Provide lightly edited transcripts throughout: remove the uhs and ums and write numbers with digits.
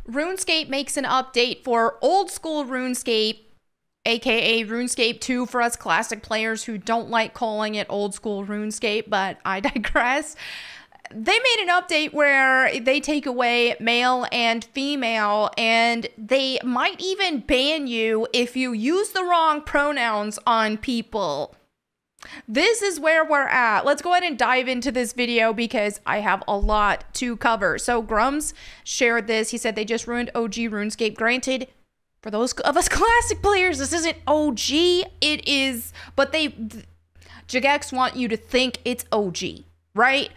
RuneScape makes an update for old school RuneScape, aka RuneScape 2 for us classic players who don't like calling it old school RuneScape, but I digress. They made an update where they take away male and female, and they might even ban you if you use the wrong pronouns on people. This is where we're at. Let's go ahead and dive into this video because I have a lot to cover. So Grums shared this. He said they just ruined OG RuneScape. Granted, for those of us classic players, this isn't OG. It is, but Jagex want you to think it's OG, right?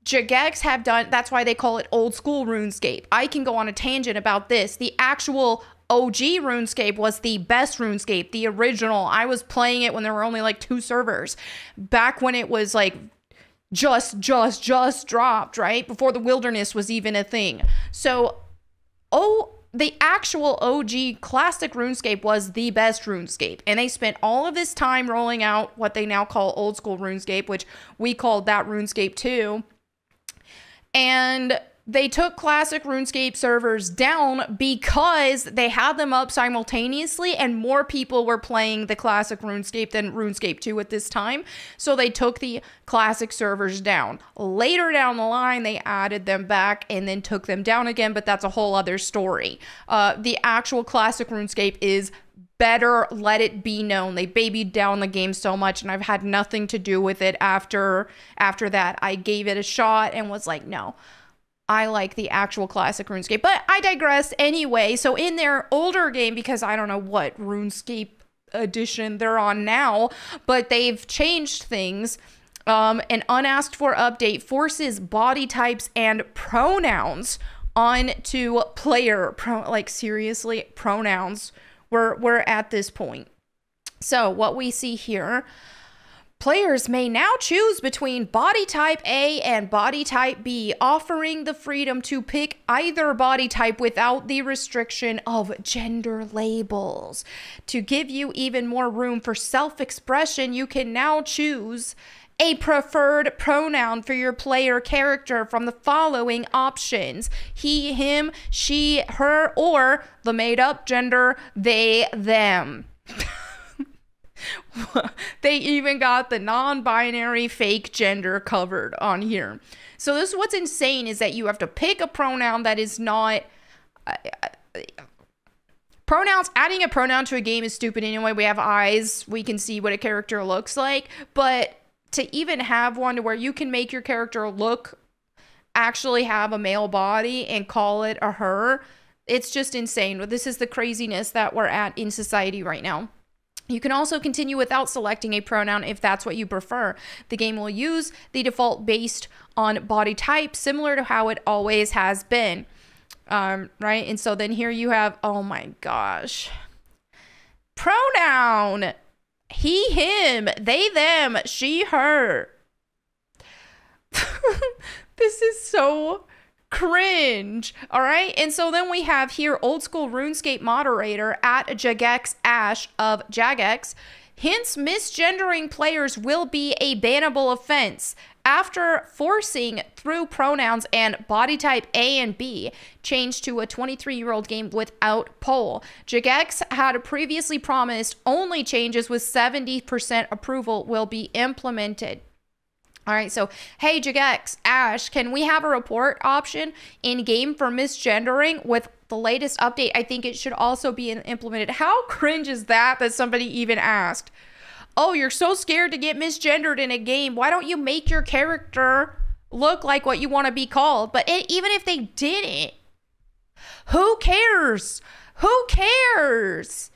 Jagex have done, that's why they call it old school RuneScape. I can go on a tangent about this. The actual OG RuneScape was the best RuneScape, the original. I was playing it when there were only like 2 servers. Back when it was like just dropped, right? Before the wilderness was even a thing. So, the actual OG classic RuneScape was the best RuneScape. And they spent all of this time rolling out what they now call old school RuneScape, which we called that RuneScape 2. And they took classic RuneScape servers down because they had them up simultaneously and more people were playing the classic RuneScape than RuneScape 2 at this time. So they took the classic servers down. Later down the line, they added them back and then took them down again, but that's a whole other story. The actual classic RuneScape is better, let it be known. They babied down the game so much and I've had nothing to do with it after that. I gave it a shot and was like, no, I like the actual classic RuneScape. But I digress anyway. So in their older game, because I don't know what RuneScape edition they're on now, but they've changed things. An unasked for update forces body types and pronouns onto player. Like seriously, pronouns. We're at this point. So what we see here, players may now choose between body type A and body type B, offering the freedom to pick either body type without the restriction of gender labels. To give you even more room for self-expression, you can now choose a preferred pronoun for your player character from the following options: he, him, she, her, or the made-up gender they, them. They even got the non-binary fake gender covered on here. So this is what's insane, is that you have to pick a pronoun that is not... Pronouns, adding a pronoun to a game is stupid anyway. We have eyes, we can see what a character looks like, but to even have one to where you can make your character actually have a male body and call it a her, it's just insane. This is the craziness that we're at in society right now. You can also continue without selecting a pronoun if that's what you prefer. The game will use the default based on body type, similar to how it always has been. Right? And so then here you have, oh my gosh. Pronoun. He, him, they, them, she, her. This is so cringe. All right. And so then we have here old school RuneScape moderator at Jagex Ash of Jagex. Hence, misgendering players will be a bannable offense. After forcing through pronouns and body type A and B, changed to a 23-year-old game without poll. Jagex had previously promised only changes with 70% approval will be implemented. All right, so, hey, Jagex, Ash, can we have a report option in-game for misgendering? With the latest update, I think it should also be implemented. How cringe is that somebody even asked? Oh, you're so scared to get misgendered in a game. Why don't you make your character look like what you want to be called? But even if they didn't, who cares? Who cares?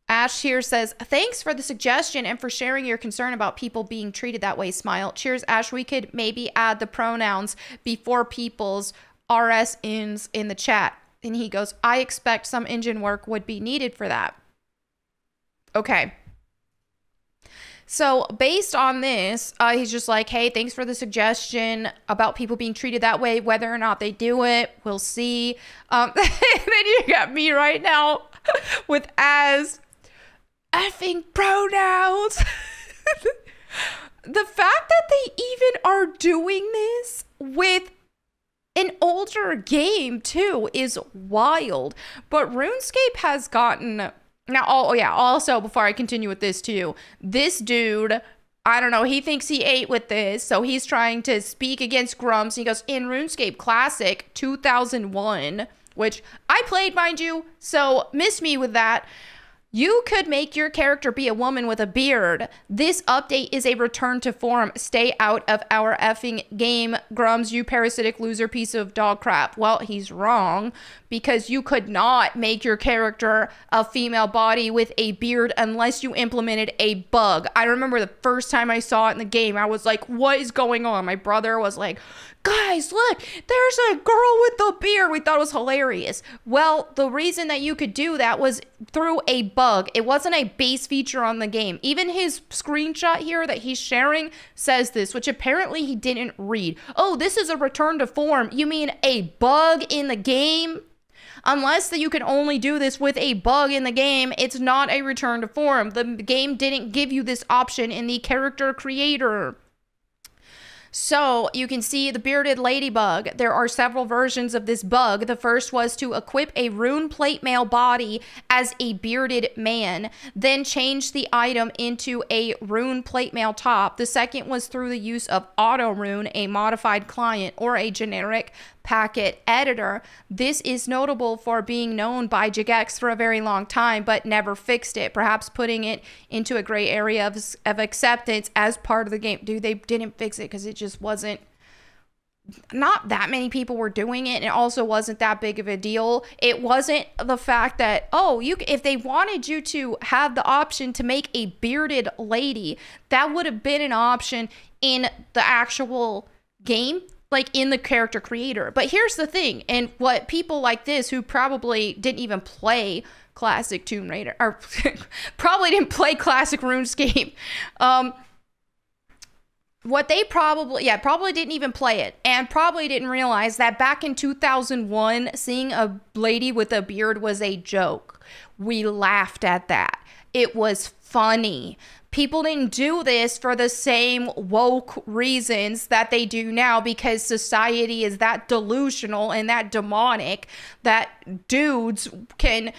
Ash here says, thanks for the suggestion and for sharing your concern about people being treated that way. Smile. Cheers, Ash. We could maybe add the pronouns before people's RS ins in the chat. And he goes, I expect some engine work would be needed for that. Okay. So based on this, he's just like, hey, thanks for the suggestion about people being treated that way. Whether or not they do it, we'll see. And then you got me right now with as effing pronouns. The fact that they even are doing this with an older game too is wild. But RuneScape has gotten now. Oh yeah. Also, before I continue with this too, this dude, I don't know, he thinks he ate with this, so he's trying to speak against Grumps. He goes, in RuneScape Classic 2001, which I played, mind you, so miss me with that. You could make your character be a woman with a beard. This update is a return to form. Stay out of our effing game, Grums, you parasitic loser piece of dog crap. Well, he's wrong, because you could not make your character a female body with a beard unless you implemented a bug. I remember the first time I saw it in the game, I was like, what is going on? My brother was like, guys, look, there's a girl with a beard. We thought it was hilarious. Well, the reason that you could do that was through a bug. It wasn't a base feature on the game. Even his screenshot here that he's sharing says this, which apparently he didn't read. Oh, this is a return to form. You mean a bug in the game? Unless that you can only do this with a bug in the game, it's not a return to form. The game didn't give you this option in the character creator. So you can see the bearded ladybug. There are several versions of this bug. The first was to equip a rune plate male body as a bearded man, then change the item into a rune plate male top. The second was through the use of auto rune, a modified client, or a generic packet editor. This is notable for being known by Jagex for a very long time, but never fixed it, perhaps putting it into a gray area of acceptance as part of the game. Dude, they didn't fix it because it just wasn't, not that many people were doing it, and it also wasn't that big of a deal. It wasn't the fact that, oh, if they wanted you to have the option to make a bearded lady, that would have been an option in the actual game, like in the character creator. But here's the thing, and what people like this who probably didn't even play classic Tomb Raider, or probably didn't play classic RuneScape, what they probably didn't even play it, and probably didn't realize that back in 2001, seeing a lady with a beard was a joke. We laughed at that. It was funny. People didn't do this for the same woke reasons that they do now, because society is that delusional and that demonic that dudes can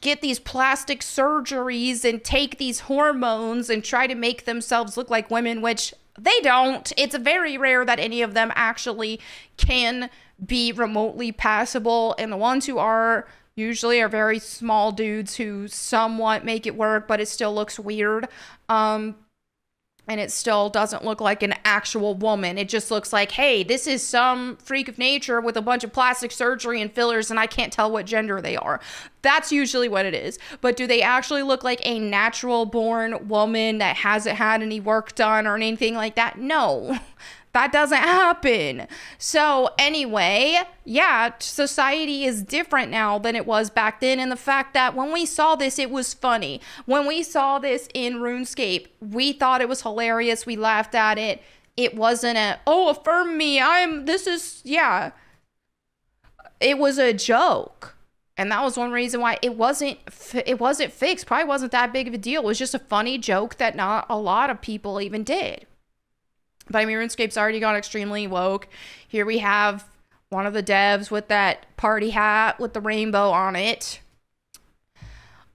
get these plastic surgeries and take these hormones and try to make themselves look like women, which they don't. It's very rare that any of them actually can be remotely passable, and the ones who are usually are very small dudes who somewhat make it work, but it still looks weird. And it still doesn't look like an actual woman. It just looks like, hey, this is some freak of nature with a bunch of plastic surgery and fillers, and I can't tell what gender they are. That's usually what it is. But do they actually look like a natural born woman that hasn't had any work done or anything like that? No. That doesn't happen. So anyway, yeah, society is different now than it was back then. And the fact that when we saw this, it was funny. When we saw this in RuneScape, we thought it was hilarious. We laughed at it. It wasn't a, oh, affirm me. Yeah. It was a joke. And that was one reason why it wasn't fixed. Probably wasn't that big of a deal. It was just a funny joke that not a lot of people even did. But I mean, RuneScape's already gone extremely woke. Here we have one of the devs with that party hat with the rainbow on it.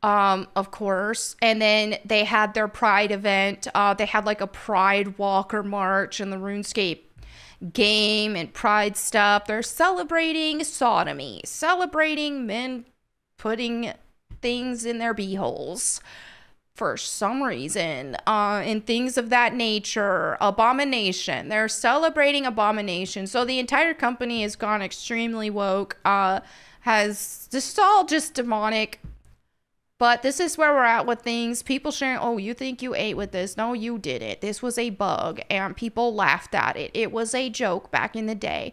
Of course. And then they had their Pride event. They had like a Pride Walker March in the RuneScape game and Pride stuff. They're celebrating sodomy. Celebrating men putting things in their beeholes. For some reason, and things of that nature. Abomination. They're celebrating abomination. So the entire company has gone extremely woke. Has this is all just demonic. But this is where we're at with things. People sharing, oh, you think you ate with this? No, you didn't. This was a bug, and people laughed at it. It was a joke back in the day.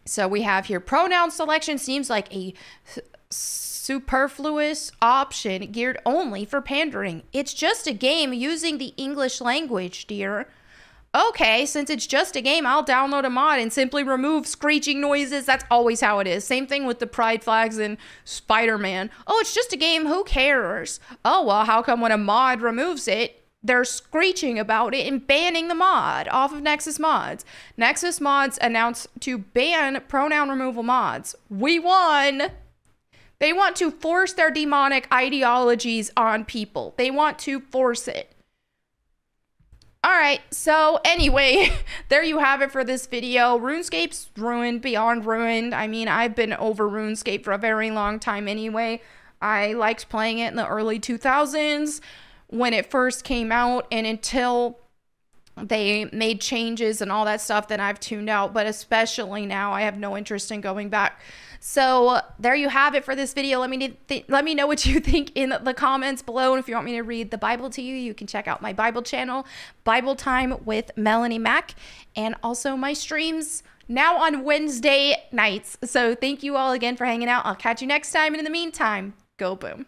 So we have here pronoun selection seems like a superfluous option geared only for pandering. It's just a game using the English language, dear. Okay, since it's just a game, I'll download a mod and simply remove screeching noises. That's always how it is. Same thing with the pride flags in Spider-Man. Oh, it's just a game. Who cares? Oh, well, how come when a mod removes it, they're screeching about it and banning the mod off of Nexus Mods. Nexus Mods announced to ban pronoun removal mods. We won. They want to force their demonic ideologies on people. They want to force it. All right, so anyway, there you have it for this video. RuneScape's ruined, beyond ruined. I mean, I've been over RuneScape for a very long time anyway. I liked playing it in the early 2000s when it first came out, and until they made changes and all that stuff, then I've tuned out. But especially now, I have no interest in going back. So there you have it for this video. Let me know what you think in the comments below. And if you want me to read the Bible to you, you can check out my Bible channel, Bible Time with Melanie Mack, and also my streams now on Wednesday nights. So thank you all again for hanging out. I'll catch you next time. And in the meantime, go boom.